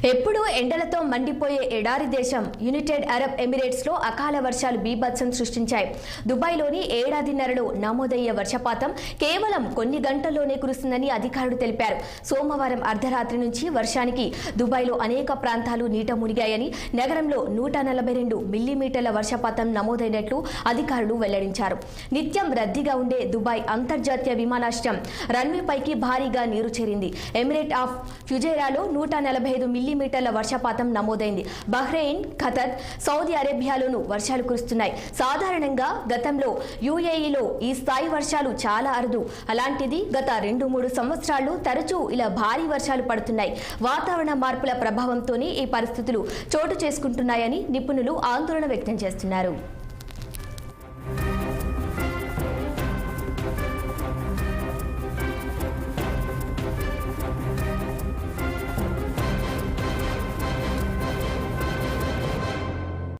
ఎప్పుడూ ఎండలతో మండిపోయే ఎడారి దేశం యునైటెడ్ అరబ్ ఎమిరేట్స్ లో అకాల వర్షాలు బీభత్సం సృష్టించాయి. దుబాయ్లోని ఏడాదిన్నరలో నమోదయ్యే వర్షపాతం కేవలం కొన్ని గంటల్లోనే కురుస్తుందని అధికారులు తెలిపారు. సోమవారం అర్ధరాత్రి నుంచి వర్షానికి దుబాయ్లో అనేక ప్రాంతాలు నీట మునిగాయని, నగరంలో 142 మిల్లీమీటర్ల వర్షపాతం నమోదైనట్లు అధికారులు వెల్లడించారు. నిత్యం రద్దీగా ఉండే దుబాయ్ అంతర్జాతీయ విమానాశ్రయం రన్వేపైకి భారీగా నీరు చేరింది. ఎమిరేట్ ఆఫ్ ఫుజైరాలో 145 మిల్లీమీటర్ల వర్షపాతం నమోదైంది. బహ్రెయిన్, ఖతర్, సౌదీ అరేబియాలోనూ వర్షాలు కురుస్తున్నాయి. సాధారణంగా గతంలో యుఏఈలో ఈ స్థాయి వర్షాలు చాలా అరుదు. అలాంటిది గత 2-3 సంవత్సరాలు తరచూ ఇలా భారీ వర్షాలు పడుతున్నాయి. వాతావరణ మార్పుల ప్రభావంతోనే ఈ పరిస్థితులు చోటు చేసుకుంటున్నాయని నిపుణులు ఆందోళన వ్యక్తం చేస్తున్నారు.